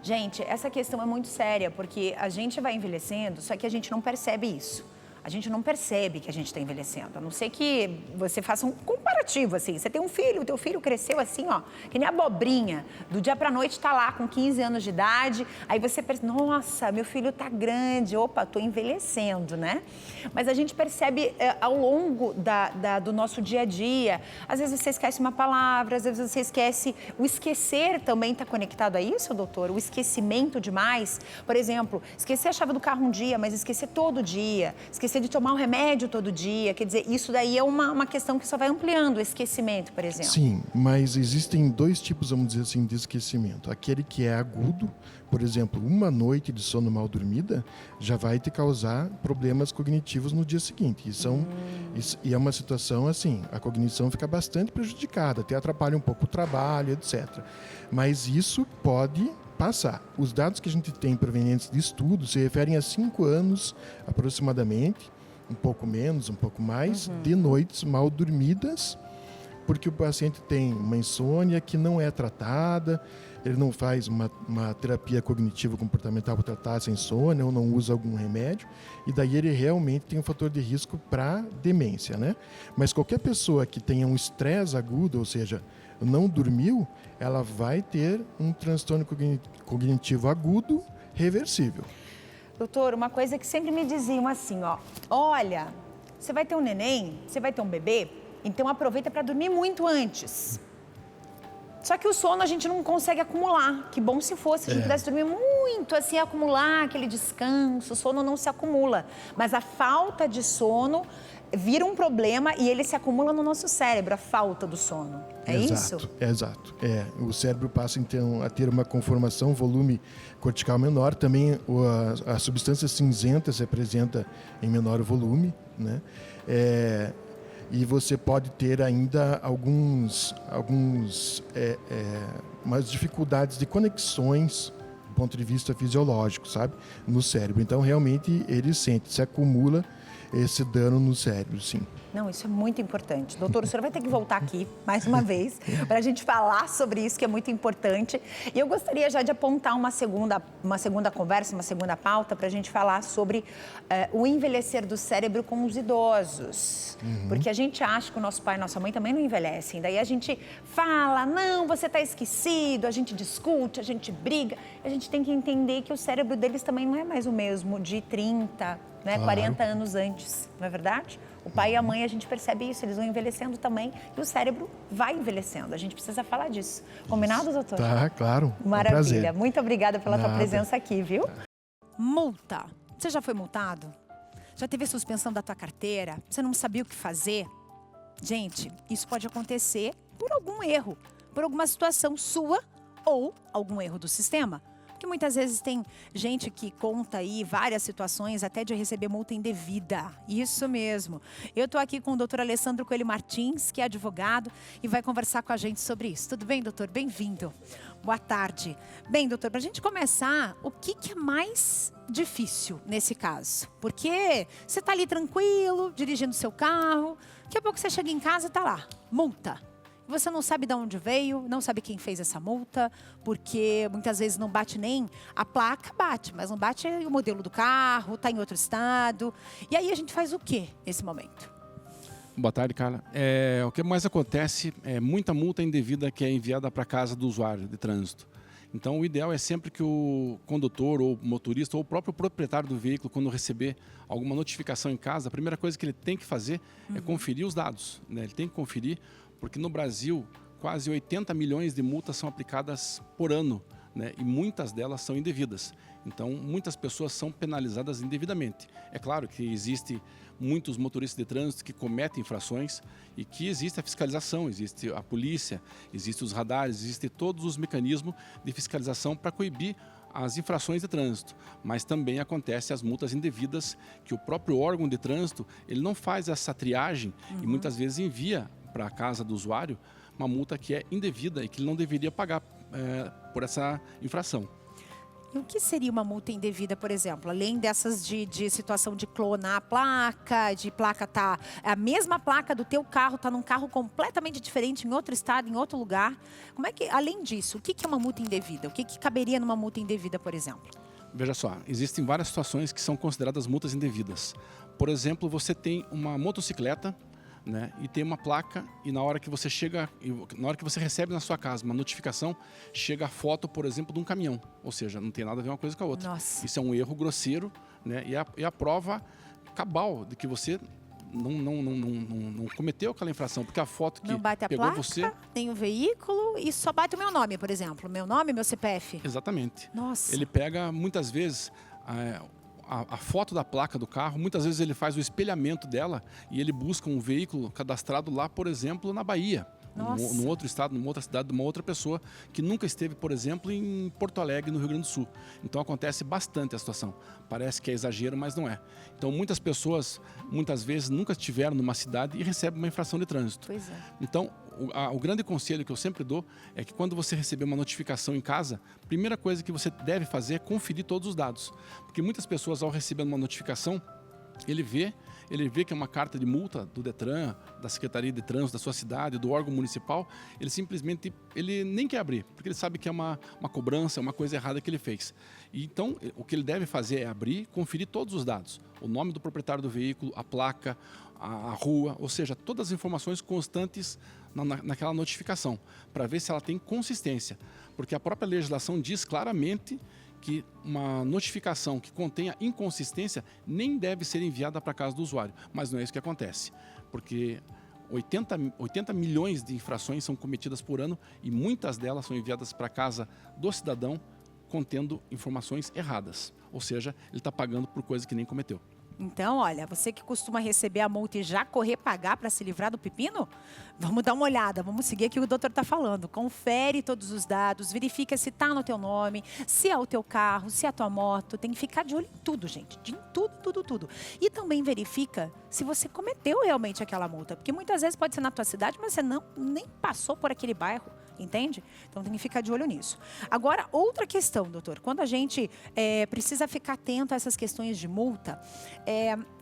Gente, essa questão é muito séria, porque a gente vai envelhecendo, só que a gente não percebe isso. A gente não percebe que a gente está envelhecendo, a não ser que você faça um comparativo, assim. Você tem um filho, o teu filho cresceu assim, ó, que nem abobrinha. Do dia para a noite está lá com 15 anos de idade, aí você pensa, nossa, meu filho está grande, opa, estou envelhecendo, né? Mas a gente percebe ao longo do nosso dia a dia. Às vezes você esquece uma palavra, às vezes você esquece. O esquecer também está conectado a isso, doutor? O esquecimento demais. Por exemplo, esquecer a chave do carro um dia, mas esquecer todo dia. Esquecer de tomar um remédio todo dia, quer dizer, isso daí é uma questão que só vai ampliando o esquecimento, por exemplo. Sim, mas existem dois tipos, vamos dizer assim, de esquecimento. Aquele que é agudo, por exemplo, uma noite de sono mal dormida já vai te causar problemas cognitivos no dia seguinte. E é uma situação assim, a cognição fica bastante prejudicada, até atrapalha um pouco o trabalho, etc. Mas isso pode passar. Os dados que a gente tem provenientes de estudos se referem a 5 anos aproximadamente, um pouco menos, um pouco mais, de noites mal dormidas, porque o paciente tem uma insônia que não é tratada, ele não faz uma terapia cognitivo-comportamental para tratar essa insônia ou não usa algum remédio, e daí ele realmente tem um fator de risco para demência, né? Mas qualquer pessoa que tenha um estresse agudo, ou seja, não dormiu, ela vai ter um transtorno cognitivo agudo reversível. Doutor, uma coisa que sempre me diziam assim, ó, olha, você vai ter um neném, você vai ter um bebê, então aproveita para dormir muito antes. Só que o sono a gente não consegue acumular. Que bom se fosse, a gente pudesse dormir muito, assim, acumular aquele descanso, o sono não se acumula. Mas a falta de sono vira um problema e ele se acumula no nosso cérebro, a falta do sono. É isso? Exato. O cérebro passa, então, a ter uma conformação, volume cortical menor. Também a substância cinzenta se apresenta em menor volume, né? E você pode ter ainda umas dificuldades de conexões do ponto de vista fisiológico, sabe? No cérebro. Então, realmente, ele se acumula esse dano no cérebro, sim. Não, isso é muito importante. Doutor, o senhor vai ter que voltar aqui mais uma vez para a gente falar sobre isso, que é muito importante. E eu gostaria já de apontar uma segunda conversa, uma segunda pauta para a gente falar sobre o envelhecer do cérebro com os idosos. Porque a gente acha que o nosso pai e nossa mãe também não envelhecem. Daí a gente fala, não, você está esquecido, a gente discute, a gente briga. A gente tem que entender que o cérebro deles também não é mais o mesmo de 30, né, Claro. 40 anos antes, não é verdade? O pai e a mãe, a gente percebe isso, eles vão envelhecendo também e o cérebro vai envelhecendo. A gente precisa falar disso. Combinado, doutor? Tá, claro. É um Maravilha. prazer. Muito obrigada pela tua Nada. presença aqui, viu? Multa. Você já foi multado? Já teve suspensão da tua carteira? Você não sabia o que fazer? Gente, isso pode acontecer por algum erro, por alguma situação sua ou algum erro do sistema. Porque muitas vezes tem gente que conta aí várias situações até de receber multa indevida. Isso mesmo. Eu estou aqui com o doutor Alessandro Coelho Martins, que é advogado, e vai conversar com a gente sobre isso. Tudo bem, doutor? Bem-vindo. Boa tarde. Bem, doutor, para a gente começar, o que é mais difícil nesse caso? Porque você está ali tranquilo, dirigindo seu carro, daqui a pouco você chega em casa e está lá, multa. Você não sabe de onde veio, não sabe quem fez essa multa, porque muitas vezes não bate nem a placa, bate, mas não bate o modelo do carro, está em outro estado. E aí a gente faz o quê nesse momento? Boa tarde, Carla. O que mais acontece é muita multa indevida que é enviada para casa do usuário de trânsito. Então, o ideal é sempre que o condutor ou motorista ou o próprio proprietário do veículo, quando receber alguma notificação em casa, a primeira coisa que ele tem que fazer é conferir os dados, né? Ele tem que conferir, porque no Brasil, quase 80 milhões de multas são aplicadas por ano, né? E muitas delas são indevidas. Então, muitas pessoas são penalizadas indevidamente. É claro que existe muitos motoristas de trânsito que cometem infrações e que existe a fiscalização, existe a polícia, existem os radares, existem todos os mecanismos de fiscalização para coibir as infrações de trânsito, mas também acontece as multas indevidas, que o próprio órgão de trânsito ele não faz essa triagem e muitas vezes envia para a casa do usuário uma multa que é indevida e que ele não deveria pagar por essa infração. E o que seria uma multa indevida, por exemplo? Além dessas de situação de clonar a placa tá... A mesma placa do teu carro tá num carro completamente diferente, em outro estado, em outro lugar. Como é que, além disso, o que é uma multa indevida? O que caberia numa multa indevida, por exemplo? Veja só, existem várias situações que são consideradas multas indevidas. Por exemplo, você tem uma motocicleta, né, e tem uma placa e na hora que você recebe na sua casa uma notificação, chega a foto, por exemplo, de um caminhão. Ou seja, não tem nada a ver uma coisa com a outra. Nossa. Isso é um erro grosseiro, né, e a prova cabal de que você não cometeu aquela infração, porque a foto que não bate a pegou placa, você... tem o veículo e só bate o meu nome, por exemplo. Meu nome, meu CPF. Exatamente. Nossa. Ele pega, muitas vezes... A foto da placa do carro, muitas vezes ele faz o espelhamento dela e ele busca um veículo cadastrado lá, por exemplo, na Bahia, num outro estado, numa outra cidade, de uma outra pessoa que nunca esteve, por exemplo, em Porto Alegre, no Rio Grande do Sul. Então acontece bastante a situação. Parece que é exagero, mas não é. Então muitas pessoas, muitas vezes, nunca estiveram numa cidade e recebem uma infração de trânsito. Pois é. Então, o grande conselho que eu sempre dou é que quando você receber uma notificação em casa, a primeira coisa que você deve fazer é conferir todos os dados. Porque muitas pessoas, ao receber uma notificação, ele vê que é uma carta de multa do Detran, da Secretaria de Trânsito da sua cidade, do órgão municipal, ele simplesmente nem quer abrir, porque ele sabe que é uma cobrança, uma coisa errada que ele fez. E então, o que ele deve fazer é abrir, conferir todos os dados. O nome do proprietário do veículo, a placa, a rua, ou seja, todas as informações constantes naquela notificação, para ver se ela tem consistência. Porque a própria legislação diz claramente que uma notificação que contenha inconsistência nem deve ser enviada para a casa do usuário. Mas não é isso que acontece, porque 80 milhões de infrações são cometidas por ano e muitas delas são enviadas para a casa do cidadão contendo informações erradas. Ou seja, ele está pagando por coisa que nem cometeu. Então, olha, você que costuma receber a multa e já correr pagar para se livrar do pepino, vamos dar uma olhada, vamos seguir aqui o que o doutor está falando. Confere todos os dados, verifica se está no teu nome, se é o teu carro, se é a tua moto. Tem que ficar de olho em tudo, gente, em tudo. E também verifica se você cometeu realmente aquela multa, porque muitas vezes pode ser na tua cidade, mas você nem passou por aquele bairro. Entende? Então tem que ficar de olho nisso. Agora, outra questão, doutor. Quando a gente precisa ficar atento a essas questões de multa,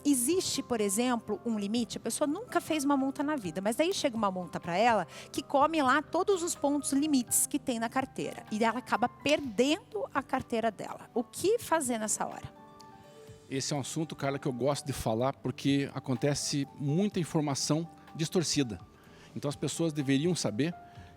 existe, por exemplo, um limite? A pessoa nunca fez uma multa na vida, mas daí chega uma multa para ela que come lá todos os pontos limites que tem na carteira. E ela acaba perdendo a carteira dela. O que fazer nessa hora? Esse é um assunto, Carla, que eu gosto de falar porque acontece muita informação distorcida. Então as pessoas deveriam saber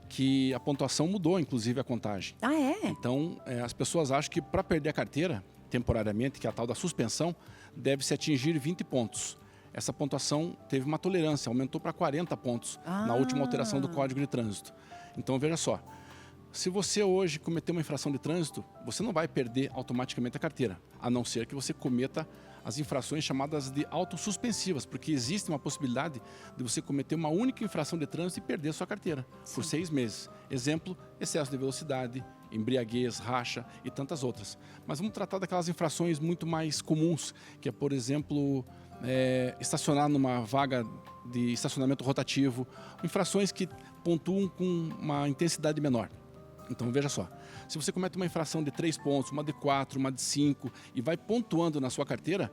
que a pontuação mudou, inclusive a contagem. Ah, é? Então, as pessoas acham que para perder a carteira, temporariamente, que é a tal da suspensão, deve-se atingir 20 pontos. Essa pontuação teve uma tolerância, aumentou para 40 pontos na última alteração do Código de Trânsito. Então, veja só, se você hoje cometer uma infração de trânsito, você não vai perder automaticamente a carteira, a não ser que você cometa as infrações chamadas de autossuspensivas, porque existe uma possibilidade de você cometer uma única infração de trânsito e perder sua carteira por 6 meses. Exemplo, excesso de velocidade, embriaguez, racha e tantas outras. Mas vamos tratar daquelas infrações muito mais comuns, que é, por exemplo, estacionar numa vaga de estacionamento rotativo, infrações que pontuam com uma intensidade menor. Então, veja só, se você comete uma infração de 3 pontos, uma de 4, uma de 5 e vai pontuando na sua carteira,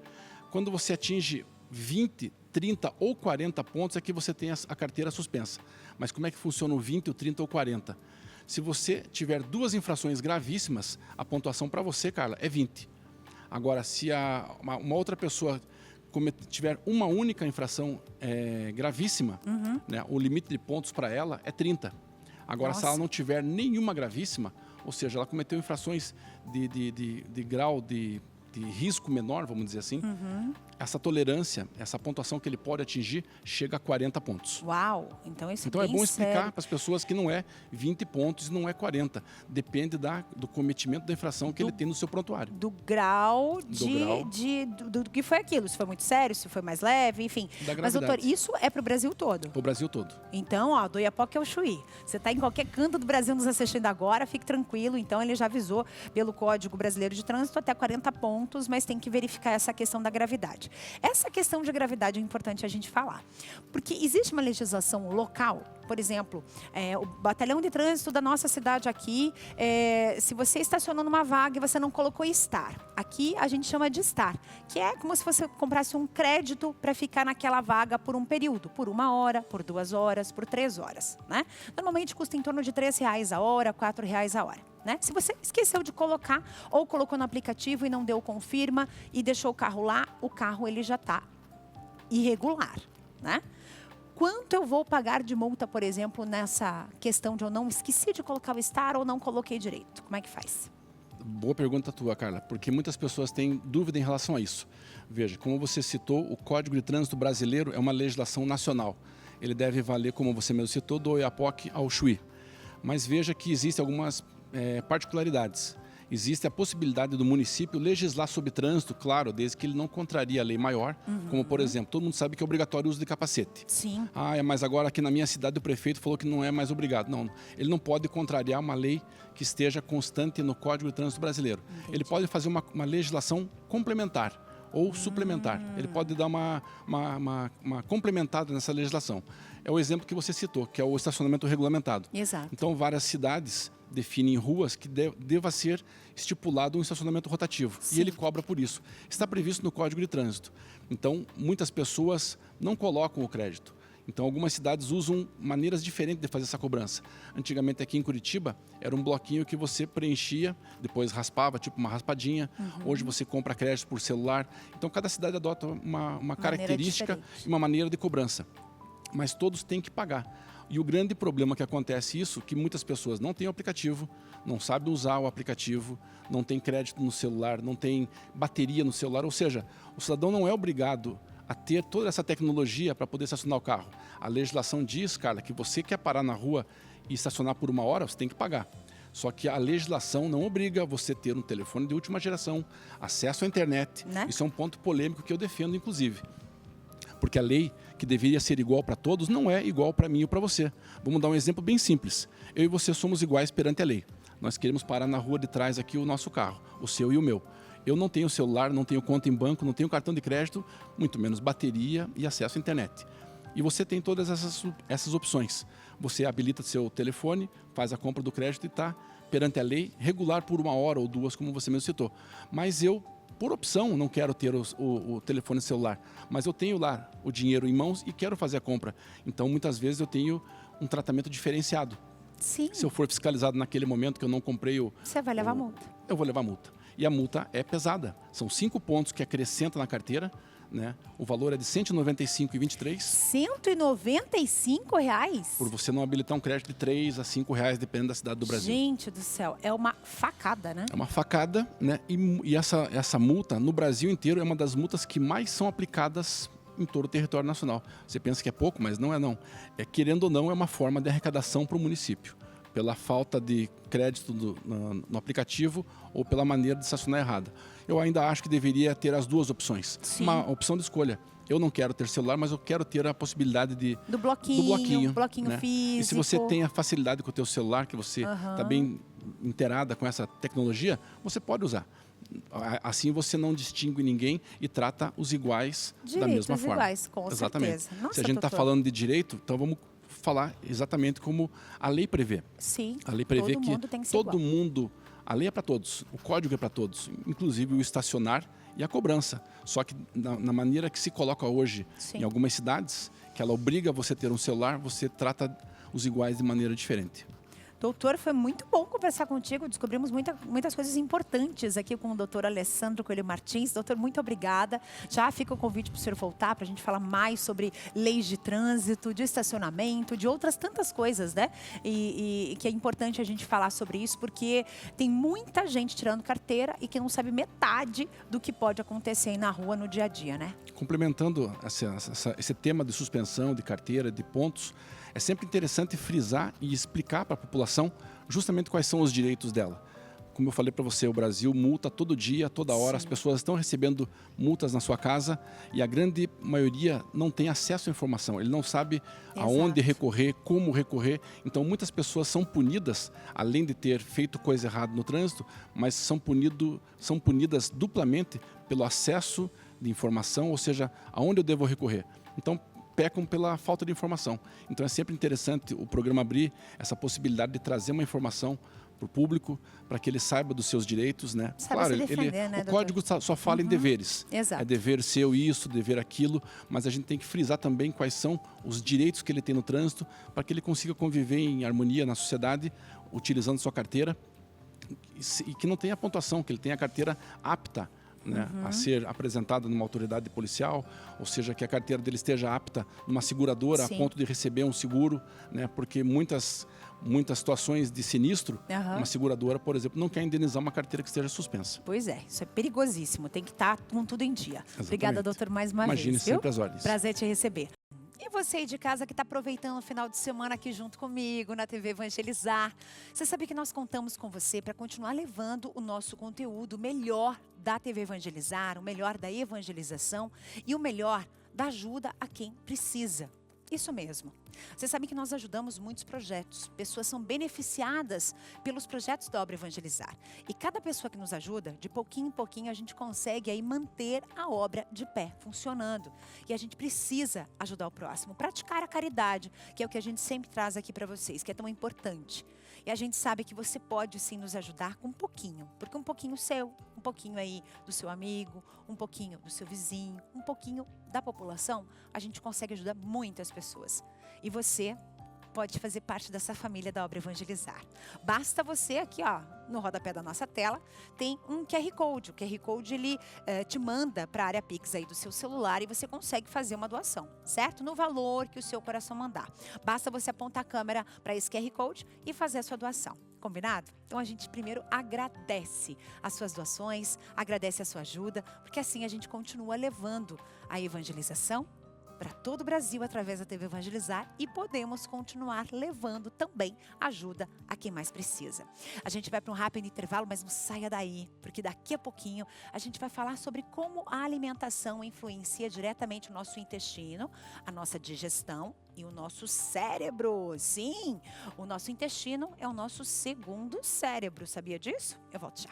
quando você atinge 20, 30 ou 40 pontos é que você tem a carteira suspensa. Mas como é que funciona o 20, o 30 ou 40? Se você tiver 2 infrações gravíssimas, a pontuação para você, Carla, é 20. Agora, se uma outra pessoa tiver uma única infração gravíssima, né, o limite de pontos para ela é 30. Agora, se ela não tiver nenhuma gravíssima, ou seja, ela cometeu infrações de grau de risco menor, vamos dizer assim, essa tolerância, essa pontuação que ele pode atingir, chega a 40 pontos. Uau, então isso Então é bem bom explicar sério. para as pessoas que não é 20 pontos e não é 40. Depende do cometimento da infração que ele tem no seu prontuário. Do grau grau. do que foi aquilo, se foi muito sério, se foi mais leve, enfim. Da Mas, doutor, gravidade. isso é para o Brasil todo. Para o Brasil todo. Então, ó, do Iapoque ao Chuí. Você está em qualquer canto do Brasil nos assistindo agora, fique tranquilo. Então, ele já avisou pelo Código Brasileiro de Trânsito até 40 pontos, mas tem que verificar essa questão da gravidade. Essa questão de gravidade é importante a gente falar. Porque existe uma legislação local, por exemplo, o batalhão de trânsito da nossa cidade aqui, se você estacionou numa vaga e você não colocou estar, aqui a gente chama de estar, que é como se você comprasse um crédito para ficar naquela vaga por um período, por 1 hora, por 2 horas, por 3 horas, né? Normalmente custa em torno de R$3 a hora, R$4 a hora. Né? Se você esqueceu de colocar ou colocou no aplicativo e não deu confirma e deixou o carro lá, o carro ele já está irregular, né? Quanto eu vou pagar de multa, por exemplo, nessa questão de eu não esqueci de colocar o estar ou não coloquei direito? Como é que faz? Boa pergunta tua, Carla, porque muitas pessoas têm dúvida em relação a isso. Veja, como você citou, o Código de Trânsito Brasileiro é uma legislação nacional. Ele deve valer, como você mesmo citou, do Oiapoque ao Chuí. Mas veja que existem algumas particularidades. Existe a possibilidade do município legislar sobre trânsito, claro, desde que ele não contraria a lei maior, como, por exemplo, todo mundo sabe que é obrigatório o uso de capacete. Sim. Mas agora aqui na minha cidade o prefeito falou que não é mais obrigado. Não, ele não pode contrariar uma lei que esteja constante no Código de Trânsito Brasileiro. Entendi. Ele pode fazer uma legislação complementar ou suplementar. Ele pode dar uma complementada nessa legislação. É o exemplo que você citou, que é o estacionamento regulamentado. Exato. Então, várias cidades definem ruas que deva ser estipulado um estacionamento rotativo. Sim. E ele cobra por isso. Está previsto no Código de Trânsito. Então, muitas pessoas não colocam o crédito. Então, algumas cidades usam maneiras diferentes de fazer essa cobrança. Antigamente, aqui em Curitiba, era um bloquinho que você preenchia, depois raspava, tipo uma raspadinha. Hoje, você compra crédito por celular. Então, cada cidade adota uma característica diferente. e uma maneira de cobrança. Mas todos têm que pagar. E o grande problema que acontece isso, que muitas pessoas não têm o aplicativo, não sabem usar o aplicativo, não tem crédito no celular, não tem bateria no celular. Ou seja, o cidadão não é obrigado a ter toda essa tecnologia para poder estacionar o carro. A legislação diz, Carla, que você quer parar na rua e estacionar por 1 hora, você tem que pagar. Só que a legislação não obriga você a ter um telefone de última geração, acesso à internet. Né? Isso é um ponto polêmico que eu defendo, inclusive. Porque a lei, que deveria ser igual para todos, não é igual para mim ou para você. Vamos dar um exemplo bem simples. Eu e você somos iguais perante a lei. Nós queremos parar na rua de trás aqui o nosso carro, o seu e o meu. Eu não tenho celular, não tenho conta em banco, não tenho cartão de crédito, muito menos bateria e acesso à internet. E você tem todas essas opções. Você habilita seu telefone, faz a compra do crédito e está perante a lei, regular por 1 hora ou 2, como você mesmo citou. Mas eu, por opção, não quero ter o telefone celular, mas eu tenho lá o dinheiro em mãos e quero fazer a compra. Então, muitas vezes eu tenho um tratamento diferenciado. Sim. Se eu for fiscalizado naquele momento que eu não comprei Você vai levar multa. eu vou levar multa. E a multa é pesada. São 5 pontos que acrescenta na carteira, né? O valor é de R$ 195,23 R$195? por você não habilitar um crédito de R$ 3 a R$ 5, dependendo da cidade do Brasil. Gente do céu, é uma facada, né? É uma facada, né? E essa multa, no Brasil inteiro, é uma das multas que mais são aplicadas em todo o território nacional. Você pensa que é pouco, mas não é não. Querendo ou não, é uma forma de arrecadação para o município, pela falta de crédito no aplicativo ou pela maneira de estacionar errada. Eu ainda acho que deveria ter as duas opções. Sim. Uma opção de escolha. Eu não quero ter celular, mas eu quero ter a possibilidade Do bloquinho né? físico. E se você tem a facilidade com o teu celular, que você está bem inteirada com essa tecnologia, você pode usar. Assim você não distingue ninguém e trata os iguais da mesma forma. Iguais, com Exatamente. certeza. Nossa, Se a gente está doutor. falando de direito, então vamos falar exatamente como a lei prevê. Sim, A lei prevê todo que mundo tem que ser todo igual. mundo, a lei é para todos, o código é para todos, inclusive o estacionar e a cobrança. Só que na maneira que se coloca hoje Sim. em algumas cidades, que ela obriga você a ter um celular, você trata os iguais de maneira diferente. Doutor, foi muito bom conversar contigo. Descobrimos muitas coisas importantes aqui com o doutor Alessandro Coelho Martins. Doutor, muito obrigada. Já fica o convite para o senhor voltar para a gente falar mais sobre leis de trânsito, de estacionamento, de outras tantas coisas, né? E que é importante a gente falar sobre isso, porque tem muita gente tirando carteira e que não sabe metade do que pode acontecer aí na rua no dia a dia, né? Complementando esse tema de suspensão de carteira, de pontos, é sempre interessante frisar e explicar para a população justamente quais são os direitos dela. Como eu falei para você, o Brasil multa todo dia, toda hora. Sim. As pessoas estão recebendo multas na sua casa e a grande maioria não tem acesso à informação. Ele não sabe aonde recorrer, como recorrer. Então, muitas pessoas são punidas, além de ter feito coisa errada no trânsito, mas são punidas duplamente pelo acesso de informação, ou seja, aonde eu devo recorrer. Então, pecam pela falta de informação. Então, é sempre interessante o programa abrir essa possibilidade de trazer uma informação para o público, para que ele saiba dos seus direitos, né? Claro, né, o código só fala em deveres. Exato. É dever seu isso, dever aquilo, mas a gente tem que frisar também quais são os direitos que ele tem no trânsito, para que ele consiga conviver em harmonia na sociedade, utilizando sua carteira, e que não tenha pontuação, que ele tenha a carteira apta, né, a ser apresentada numa autoridade policial, ou seja, que a carteira dele esteja apta numa seguradora. Sim. A ponto de receber um seguro, né, porque muitas situações de sinistro, uma seguradora, por exemplo, não quer indenizar uma carteira que esteja suspensa. Pois é, isso é perigosíssimo, tem que estar com tudo em dia. Exatamente. Obrigada, doutor, mais uma vez. Imagine, sempre as ordens. Prazer te receber. E você aí de casa que está aproveitando o final de semana aqui junto comigo na TV Evangelizar. Você sabe que nós contamos com você para continuar levando o nosso conteúdo, o melhor da TV Evangelizar, o melhor da evangelização e o melhor da ajuda a quem precisa. Isso mesmo. Você sabe que nós ajudamos muitos projetos. Pessoas são beneficiadas pelos projetos da Obra Evangelizar. E cada pessoa que nos ajuda, de pouquinho em pouquinho, a gente consegue aí manter a obra de pé, funcionando. E a gente precisa ajudar o próximo, praticar a caridade, que é o que a gente sempre traz aqui para vocês, que é tão importante. E a gente sabe que você pode sim nos ajudar com um pouquinho, porque um pouquinho seu, um pouquinho aí do seu amigo, um pouquinho do seu vizinho, um pouquinho da população, a gente consegue ajudar muitas pessoas. E você pode fazer parte dessa família da Obra Evangelizar. Basta você aqui, ó, no rodapé da nossa tela, tem um QR Code. O QR Code, ele te manda para a área Pix aí do seu celular e você consegue fazer uma doação, certo? No valor que o seu coração mandar. Basta você apontar a câmera para esse QR Code e fazer a sua doação. Combinado? Então a gente primeiro agradece as suas doações, agradece a sua ajuda, porque assim a gente continua levando a evangelização para todo o Brasil através da TV Evangelizar e podemos continuar levando também ajuda a quem mais precisa. A gente vai para um rápido intervalo, mas não saia daí, porque daqui a pouquinho a gente vai falar sobre como a alimentação influencia diretamente o nosso intestino, a nossa digestão e o nosso cérebro. Sim, o nosso intestino é o nosso segundo cérebro, sabia disso? Eu volto já.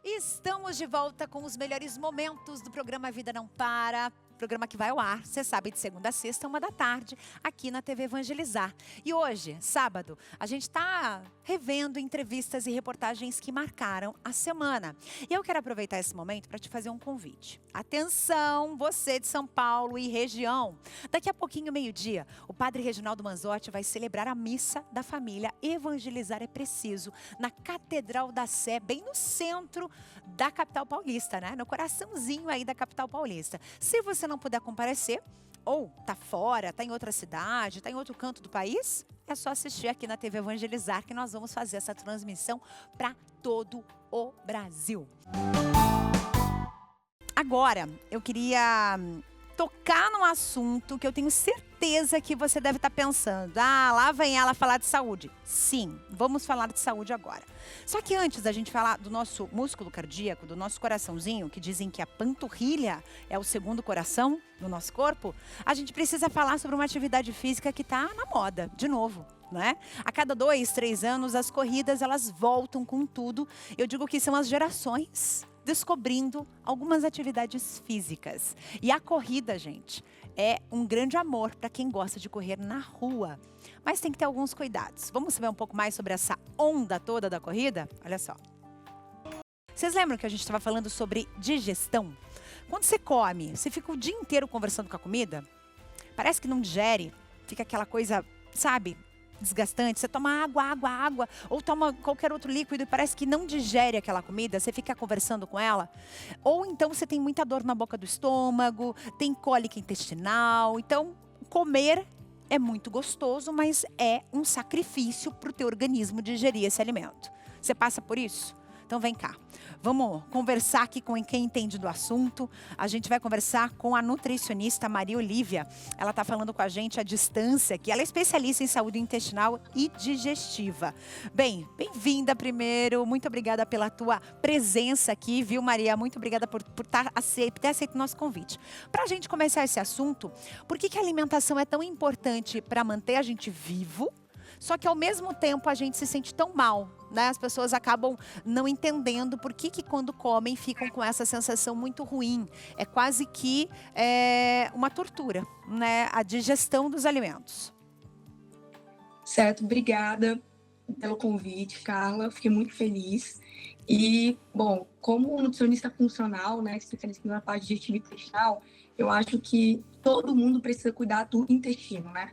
Estamos de volta com os melhores momentos do programa Vida Não Para. Programa que vai ao ar, você sabe, de segunda a sexta, 13h, aqui na TV Evangelizar. E hoje, sábado, a gente está revendo entrevistas e reportagens que marcaram a semana. E eu quero aproveitar esse momento para te fazer um convite. Atenção, você de São Paulo e região. Daqui a pouquinho, meio-dia, o padre Reginaldo Manzotti vai celebrar a missa da família Evangelizar é Preciso, na Catedral da Sé, bem no centro da capital paulista, né? No coraçãozinho aí da capital paulista. Se você não puder comparecer, ou tá fora, tá em outra cidade, tá em outro canto do país, é só assistir aqui na TV Evangelizar que nós vamos fazer essa transmissão para todo o Brasil. Agora, eu queria tocar num assunto que eu tenho certeza que você deve estar pensando. Ah, lá vem ela falar de saúde. Sim, vamos falar de saúde agora. Só que antes da gente falar do nosso músculo cardíaco, do nosso coraçãozinho, que dizem que a panturrilha é o segundo coração do nosso corpo, a gente precisa falar sobre uma atividade física que está na moda, de novo. Né? A cada 2, 3 anos, as corridas elas voltam com tudo. Eu digo que são as gerações descobrindo algumas atividades físicas. E a corrida, gente, é um grande amor para quem gosta de correr na rua. Mas tem que ter alguns cuidados. Vamos saber um pouco mais sobre essa onda toda da corrida? Olha só. Vocês lembram que a gente estava falando sobre digestão? Quando você come, você fica o dia inteiro conversando com a comida? Parece que não digere, fica aquela coisa, sabe, desgastante. Você toma água, ou toma qualquer outro líquido e parece que não digere aquela comida, você fica conversando com ela. Ou então você tem muita dor na boca do estômago, tem cólica intestinal. Então, comer é muito gostoso, mas é um sacrifício para o teu organismo digerir esse alimento. Você passa por isso? Então vem cá, vamos conversar aqui com quem entende do assunto. A gente vai conversar com a nutricionista Maria Olívia. Ela está falando com a gente à distância, que ela é especialista em saúde intestinal e digestiva. Bem, bem-vinda primeiro, muito obrigada pela tua presença aqui, viu, Maria? Muito obrigada por ter aceito o nosso convite. Para a gente começar esse assunto, por que a alimentação é tão importante para manter a gente vivo, só que ao mesmo tempo a gente se sente tão mal, né? As pessoas acabam não entendendo por que quando comem ficam com essa sensação muito ruim. É quase que uma tortura, né? A digestão dos alimentos. Certo, obrigada pelo convite, Carla. Fiquei muito feliz. E, bom, como nutricionista funcional, né, especialista na parte digestiva e intestinal, eu acho que todo mundo precisa cuidar do intestino, né?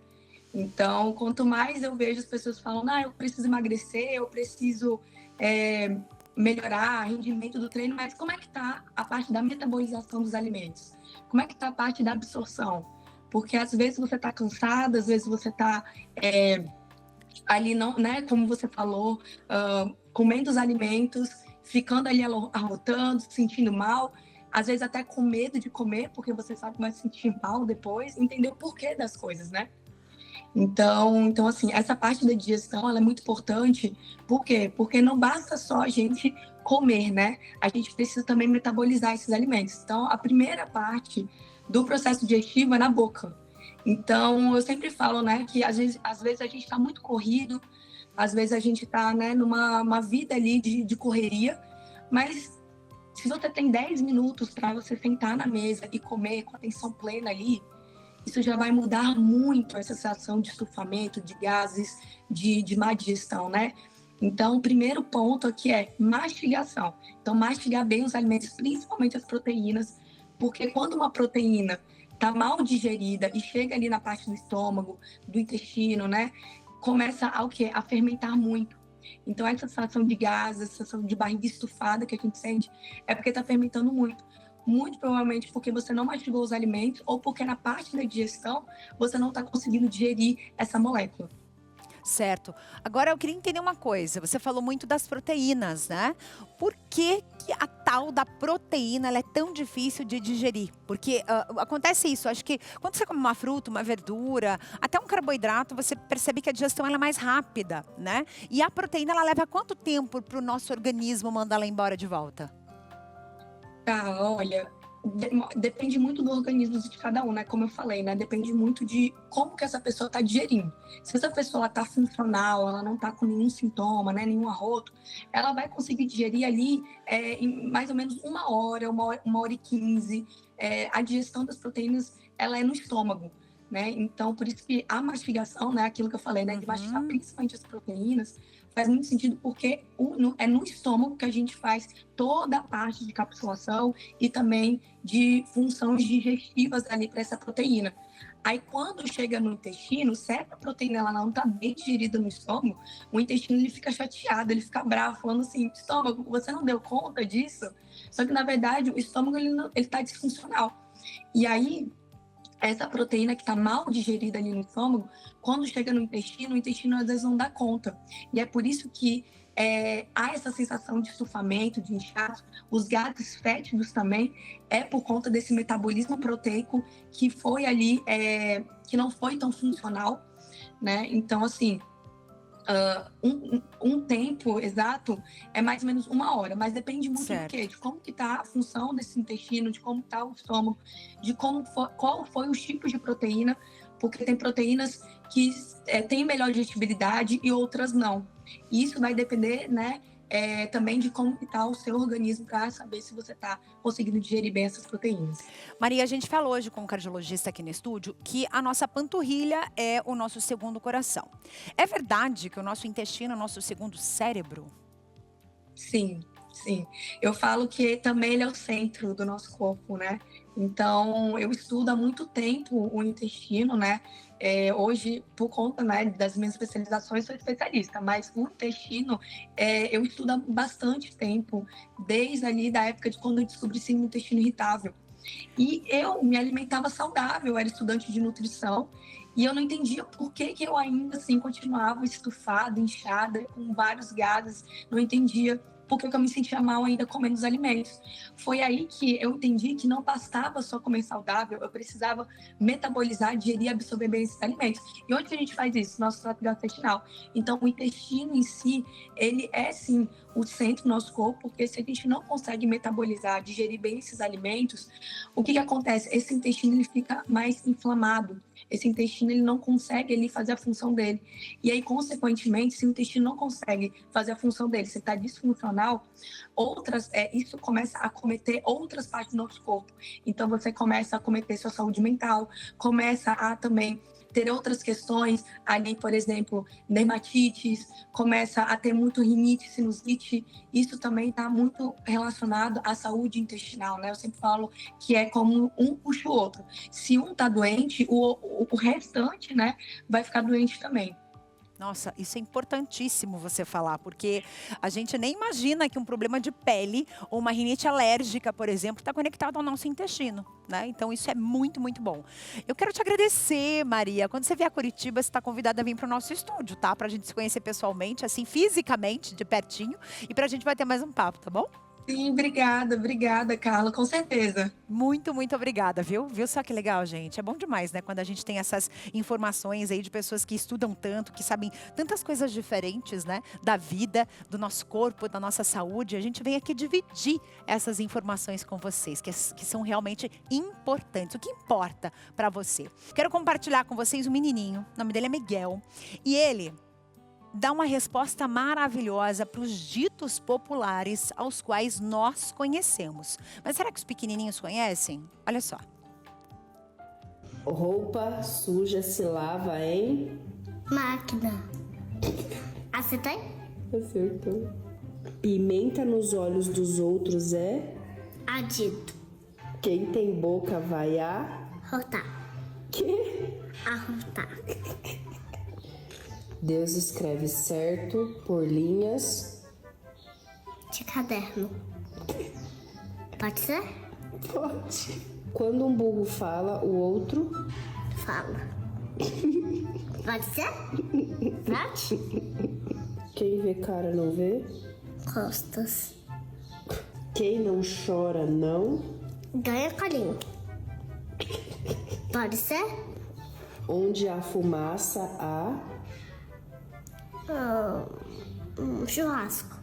Então, quanto mais eu vejo as pessoas falando, eu preciso emagrecer, eu preciso melhorar o rendimento do treino, mas como é que está a parte da metabolização dos alimentos? Como é que está a parte da absorção? Porque às vezes você está cansada, às vezes você está ali, não, né, como você falou, comendo os alimentos, ficando ali arrotando, se sentindo mal, às vezes até com medo de comer, porque você sabe que vai se sentir mal depois, entender o porquê das coisas, né? Então, assim, essa parte da digestão, ela é muito importante. Por quê? Porque não basta só a gente comer, né? A gente precisa também metabolizar esses alimentos. Então, a primeira parte do processo digestivo é na boca. Então, eu sempre falo, né, que às vezes a gente está muito corrido, às vezes a gente está, né, numa vida ali de correria, mas se você tem 10 minutos para você sentar na mesa e comer com atenção plena ali, isso já vai mudar muito essa sensação de estufamento, de gases, de má digestão, né? Então, o primeiro ponto aqui é mastigação. Então, mastigar bem os alimentos, principalmente as proteínas, porque quando uma proteína está mal digerida e chega ali na parte do estômago, do intestino, né? Começa a fermentar muito. Então, essa sensação de gases, essa sensação de barriga estufada que a gente sente, é porque está fermentando muito. Muito provavelmente porque você não mastigou os alimentos ou porque na parte da digestão você não está conseguindo digerir essa molécula. Certo. Agora eu queria entender uma coisa. Você falou muito das proteínas, né? Por que a tal da proteína ela é tão difícil de digerir? Porque acontece isso. Acho que quando você come uma fruta, uma verdura, até um carboidrato, você percebe que a digestão ela é mais rápida, né? E a proteína ela leva quanto tempo para o nosso organismo mandar ela embora de volta? Tá, olha, depende muito do organismo de cada um, né? Como eu falei, né? Depende muito de como que essa pessoa está digerindo. Se essa pessoa está funcional, ela não está com nenhum sintoma, né? Nenhum arroto, ela vai conseguir digerir ali em mais ou menos 1 hora, 1h15. A digestão das proteínas, ela é no estômago, né? Então, por isso que a mastigação, né? Aquilo que eu falei, né? De mastigar principalmente as proteínas, faz muito sentido porque é no estômago que a gente faz toda a parte de capsulação e também de funções digestivas ali para essa proteína. Aí quando chega no intestino, se a proteína ela não está bem digerida no estômago, o intestino ele fica chateado, ele fica bravo, falando assim, estômago, você não deu conta disso? Só que na verdade o estômago ele está disfuncional. E aí essa proteína que está mal digerida ali no estômago, quando chega no intestino, o intestino às vezes não dá conta. E é por isso que há essa sensação de estufamento, de inchaço. Os gases fétidos também é por conta desse metabolismo proteico que foi ali, que não foi tão funcional, né? Então, assim, um tempo exato é mais ou menos 1 hora, mas depende muito do quê? De como que está a função desse intestino, de como está o estômago, de qual foi os tipos de proteína, porque tem proteínas que têm melhor digestibilidade e outras não. E isso vai depender, né, também de como está o seu organismo para saber se você está conseguindo digerir bem essas proteínas. Maria, a gente falou hoje com um cardiologista aqui no estúdio que a nossa panturrilha é o nosso segundo coração. É verdade que o nosso intestino é o nosso segundo cérebro? Sim, sim. Eu falo que também ele é o centro do nosso corpo, né? Então, eu estudo há muito tempo o intestino, né? Hoje, por conta, né, das minhas especializações, sou especialista, mas o intestino eu estudo há bastante tempo, desde ali da época de quando eu descobri síndrome do intestino irritável. E eu me alimentava saudável, eu era estudante de nutrição, e eu não entendia por que eu ainda assim continuava estufada, inchada, com vários gases, não entendia por que eu me sentia mal ainda comendo os alimentos. Foi aí que eu entendi que não bastava só comer saudável, eu precisava metabolizar, digerir e absorver bem esses alimentos. E onde que a gente faz isso? Nosso trato gastrointestinal. Então, o intestino em si, ele é sim o centro do nosso corpo, porque se a gente não consegue metabolizar, digerir bem esses alimentos, o que acontece? Esse intestino ele fica mais inflamado. Esse intestino ele não consegue ele fazer a função dele. E aí, consequentemente, se o intestino não consegue fazer a função dele, se está disfuncional, isso começa a acometer outras partes do nosso corpo. Então, você começa a acometer sua saúde mental, começa a também ter outras questões, ali, por exemplo, dermatites, começa a ter muito rinite, sinusite. Isso também está muito relacionado à saúde intestinal, né? Eu sempre falo que é como um puxa o outro. Se um está doente, o restante, né, vai ficar doente também. Nossa, isso é importantíssimo você falar, porque a gente nem imagina que um problema de pele ou uma rinite alérgica, por exemplo, está conectado ao nosso intestino, né? Então isso é muito, muito bom. Eu quero te agradecer, Maria. Quando você vier a Curitiba, você está convidada a vir para o nosso estúdio, tá? Para a gente se conhecer pessoalmente, assim, fisicamente, de pertinho, e para a gente bater mais um papo, tá bom? Sim, obrigada, Carla, com certeza. Muito, muito obrigada, viu? Viu só que legal, gente? É bom demais, né? Quando a gente tem essas informações aí de pessoas que estudam tanto, que sabem tantas coisas diferentes, né? Da vida, do nosso corpo, da nossa saúde. A gente vem aqui dividir essas informações com vocês, que são realmente importantes. O que importa para você? Quero compartilhar com vocês um menininho, o nome dele é Miguel. E ele dá uma resposta maravilhosa para os ditos populares aos quais nós conhecemos. Mas será que os pequenininhos conhecem? Olha só. Roupa suja se lava em... máquina. Acertei? Acertou. Pimenta nos olhos dos outros é... Adito. Quem tem boca vai a... Rotar. Que? Arrotar. Deus escreve certo por linhas... De caderno. Pode ser? Pode. Quando um burro fala, o outro... Fala. Pode ser? Pode? Quem vê cara não vê? Costas. Quem não chora não... Ganha colinho. Pode ser? Onde há fumaça há... churrasco.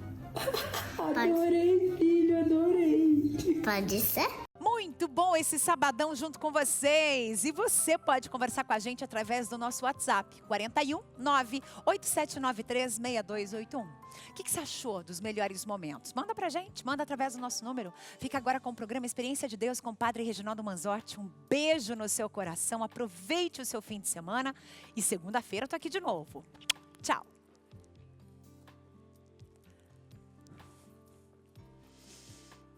Adorei, filho, adorei. Pode ser? Muito bom esse sabadão junto com vocês. E você pode conversar com a gente através do nosso WhatsApp, 41 98793 6281. O que você achou dos melhores momentos? Manda pra gente, manda através do nosso número. Fica agora com o programa Experiência de Deus com o Padre Reginaldo Manzotti. Um beijo no seu coração, aproveite o seu fim de semana e segunda-feira eu tô aqui de novo. Tchau.